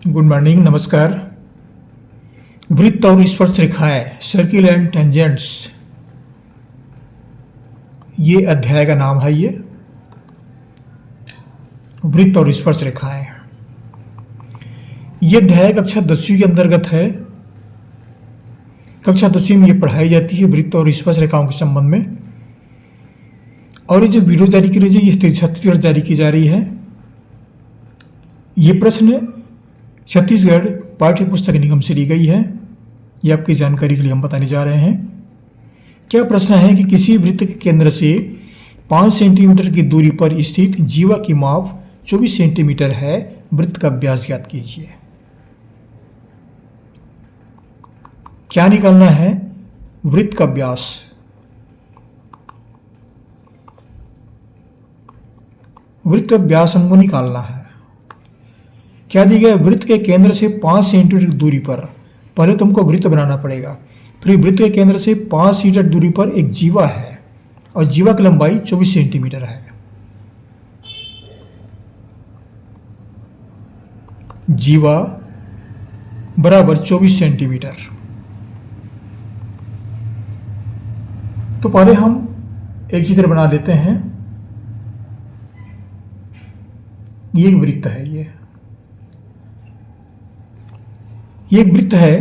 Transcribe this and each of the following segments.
Good morning, नमस्कार। वृत्त और स्पर्श रेखाएं, सर्किल एंड टेंजेंट्स, ये अध्याय का नाम है। ये वृत्त और स्पर्श रेखाएं, ये अध्याय कक्षा 10वीं के अंतर्गत है। कक्षा 10वीं में ये पढ़ाई जाती है वृत्त और स्पर्श रेखाओं के संबंध में। और ये जो वीडियो जारी की रही है, ये छत्तीसगढ़ जारी की जा रही है। ये प्रश्न छत्तीसगढ़ पाठ्य पुस्तक निगम से ली गई है। ये आपकी जानकारी के लिए हम बताने जा रहे हैं। क्या प्रश्न है कि किसी वृत्त के केंद्र से 5 सेंटीमीटर की दूरी पर स्थित जीवा की माप 24 सेंटीमीटर है। वृत्त का व्यास ज्ञात कीजिए। क्या निकालना है? वृत्त का व्यास। वृत्त का व्यास हमको निकालना है। क्या दिया गया? वृत्त के केंद्र से 5 सेंटीमीटर की दूरी पर, पहले तुमको वृत्त बनाना पड़ेगा। फिर वृत्त के केंद्र से 5 सेंटीमीटर दूरी पर एक जीवा है और जीवा की लंबाई 24 सेंटीमीटर है। जीवा बराबर 24 सेंटीमीटर। तो पहले हम एक चित्र बना लेते हैं। ये एक वृत्त है। ये एक वृत्त है,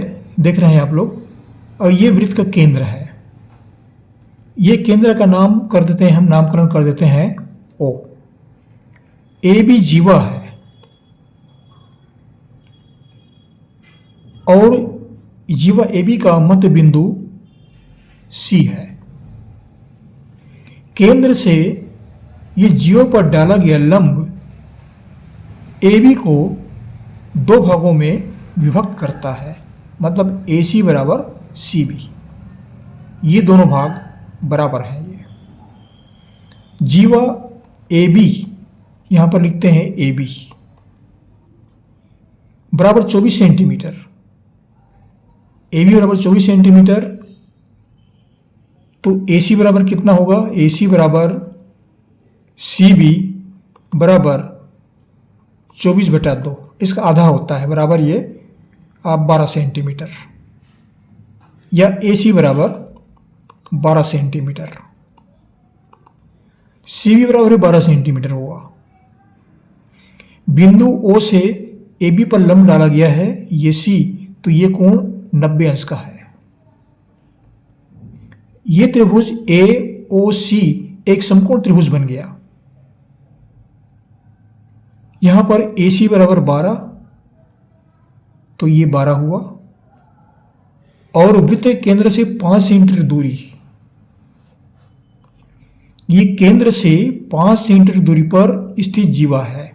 देख रहे हैं आप लोग। और ये वृत्त का केंद्र है। ये केंद्र का नाम कर देते हैं, हम नामकरण कर देते हैं ओ। ए बी जीवा है और जीवा ए बी का मध्य बिंदु सी है। केंद्र से ये जीवा पर डाला गया लंब ए बी को 2 भागों में विभक्त करता है, मतलब ए सी बराबर सी बी। ये दोनों भाग बराबर हैं। ये जीवा ए बी, यहां पर लिखते हैं ए बी बराबर 24 सेंटीमीटर। ए बी बराबर 24 सेंटीमीटर। तो ए सी बराबर कितना होगा? ए सी बराबर सी बी बराबर 24/2। इसका आधा होता है, बराबर ये 12 सेंटीमीटर, या ए सी बराबर 12 सेंटीमीटर। सी बी बराबर 12 सेंटीमीटर होगा। बिंदु ओ से ए बी पर लंब डाला गया है, ये सी, तो ये कोण 90 अंश का है। ये त्रिभुज ए ओ सी एक समकोण त्रिभुज बन गया। यहां पर ए सी बराबर 12, तो ये 12 हुआ। और वृत्त के केंद्र से 5 सेंटीमीटर दूरी, ये केंद्र से 5 सेंटीमीटर दूरी पर स्थित जीवा है।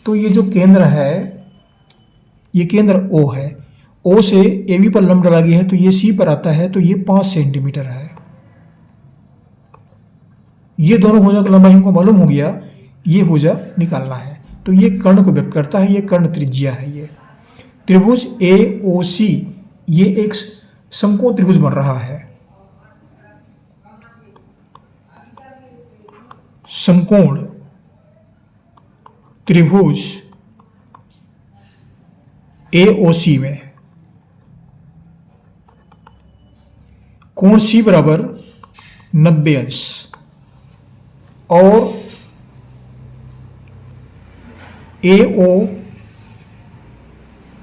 तो ये जो केंद्र है, ये केंद्र ओ है। ओ से ए बी पर लंब डाला गया है, तो ये सी पर आता है, तो ये 5 सेंटीमीटर है। ये दोनों भुजा की लंबाई हमको मालूम हो गया। ये भुजा निकालना है, तो ये कर्ण को व्यक्त करता है। ये कर्ण त्रिज्या है। ये त्रिभुज ए ओ सी, ये एक समकोण त्रिभुज बन रहा है। समकोण त्रिभुज ए ओ सी में कोण सी बराबर 90 अंश और ए ओ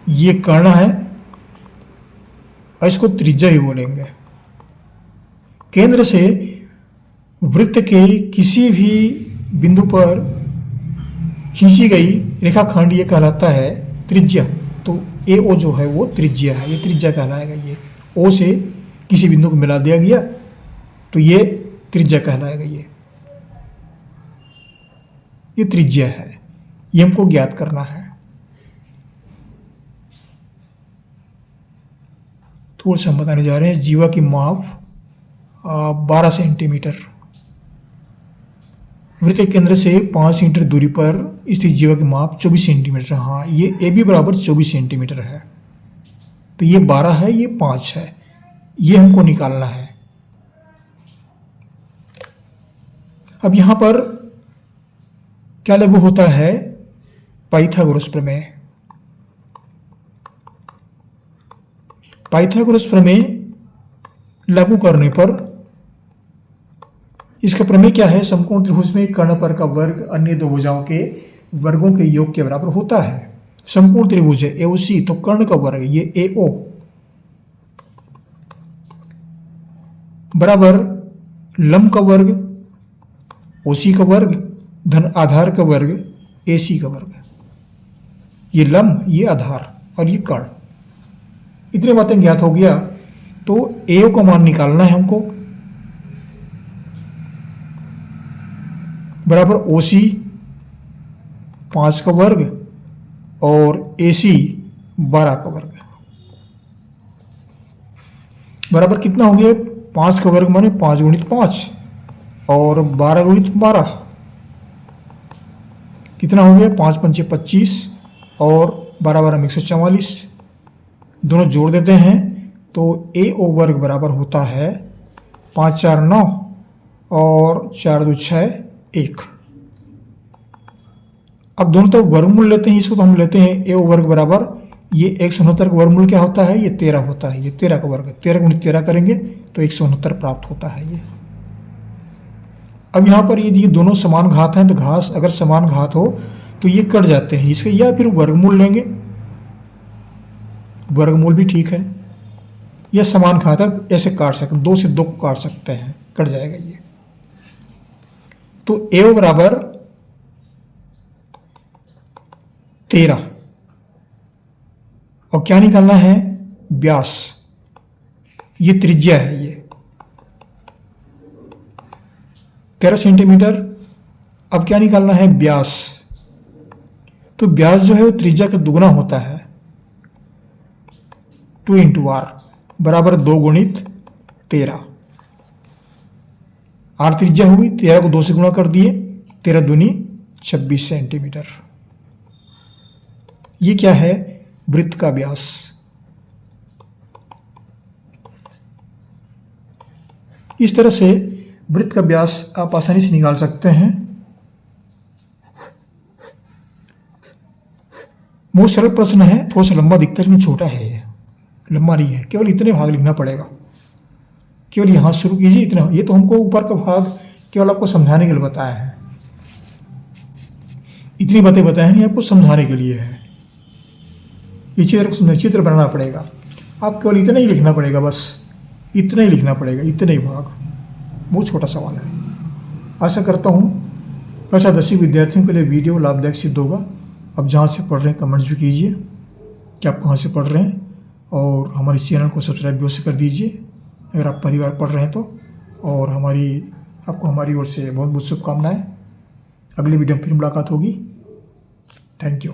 ये कर्ण है और इसको त्रिज्या ही बोलेंगे। केंद्र से वृत्त के किसी भी बिंदु पर खींची गई रेखाखंड ये कहलाता है त्रिज्या। तो ए ओ जो है वो त्रिज्या है, ये त्रिज्या कहलाएगा। ये ओ से किसी बिंदु को मिला दिया गया, तो ये त्रिज्या कहलाएगा। ये त्रिज्या है। ये हमको ज्ञात करना है। थोड़ा सा हम बताने जा रहे हैं। जीवा की माप 12 सेंटीमीटर। वृत्त के केंद्र से 5 सेंटीमीटर दूरी पर स्थित जीवा की माप 24 सेंटीमीटर। हाँ, ये ए बी बराबर 24 सेंटीमीटर है। तो ये 12 है, ये 5 है। ये हमको निकालना है। अब यहां पर क्या लागू होता है? पाइथागोरस प्रमेय। पाइथागोरस प्रमेय लागू करने पर इसका प्रमेय क्या है? समकोण त्रिभुज में कर्ण पर का वर्ग अन्य दो भुजाओं के वर्गों के योग के बराबर होता है। समकोण त्रिभुज है एओसी, तो कर्ण का वर्ग ये एओ बराबर लंब का वर्ग ओसी का वर्ग धन आधार का वर्ग एसी का वर्ग। ये लंब, ये आधार और ये कर्ण, इतनी बातें ज्ञात हो गया। तो एओ का मान निकालना है हमको, बराबर ओसी 5 का वर्ग और एसी 12 का वर्ग, बराबर कितना हो गया? 5 का वर्ग माने 5 गुणित 5 और 12 गुणित 12, कितना हो गया? 5 पंचे 25 और 12 12 144, दोनों जोड़ देते हैं तो ए ओ वर्ग बराबर होता है 5 4 9 और 4 2 6 1। अब दोनों तो वर्गमूल लेते हैं, इसको तो हम लेते हैं ए ओ वर्ग बराबर ये 169 का वर्गमूल क्या होता है? ये 13 होता है, ये 13 का वर्ग, 13 गुणित 13 करेंगे तो 169 प्राप्त होता है ये। अब यहाँ पर ये दोनों समान घात हैं, तो घात अगर समान घात हो तो ये कट जाते हैं इसके, या फिर वर्गमूल लेंगे, वर्गमूल भी ठीक है, या समान घातक ऐसे काट सकते, 2 से 2 को काट सकते हैं, कट जाएगा ये। तो ए बराबर 13 और क्या निकालना है? व्यास, ये त्रिज्या है, ये 13 सेंटीमीटर। अब क्या निकालना है? व्यास। तो व्यास जो है वो त्रिज्या का दुगुना होता है, 2 इंटू आर बराबर 2 गुणित 13। आर त्रिज्या होगी, 13 को 2 से गुणा कर दिए, 13 दूनी 26 सेंटीमीटर। ये क्या है? वृत्त का व्यास। इस तरह से वृत्त का व्यास आप आसानी से निकाल सकते हैं। बहुत सरल प्रश्न है, थोड़ा सा लंबा दिखता है लेकिन छोटा है, ये लंबा नहीं है, केवल इतने भाग लिखना पड़ेगा, केवल यहाँ शुरू कीजिए इतना। ये तो हमको ऊपर का भाग केवल आपको समझाने के लिए बताया है, इतनी बातें बताया नहीं, आपको समझाने के लिए है। ये चित्र बनाना पड़ेगा, आप केवल इतना ही लिखना पड़ेगा, बस इतना ही लिखना पड़ेगा, इतने ही भाग, बहुत छोटा सवाल है। आशा करता हूँ कक्षा 10वीं विद्यार्थियों के लिए वीडियो लाभदायक सिद्ध होगा। अब जहाँ से पढ़ रहे हैं कमेंट्स भी कीजिए कि आप कहाँ से पढ़ रहे हैं, और हमारे चैनल को सब्सक्राइब भी अवश्य कर दीजिए अगर आप परिवार पढ़ रहे हैं तो। और आपको हमारी ओर से बहुत बहुत शुभकामनाएं। अगली वीडियो में फिर मुलाकात होगी। Thank you.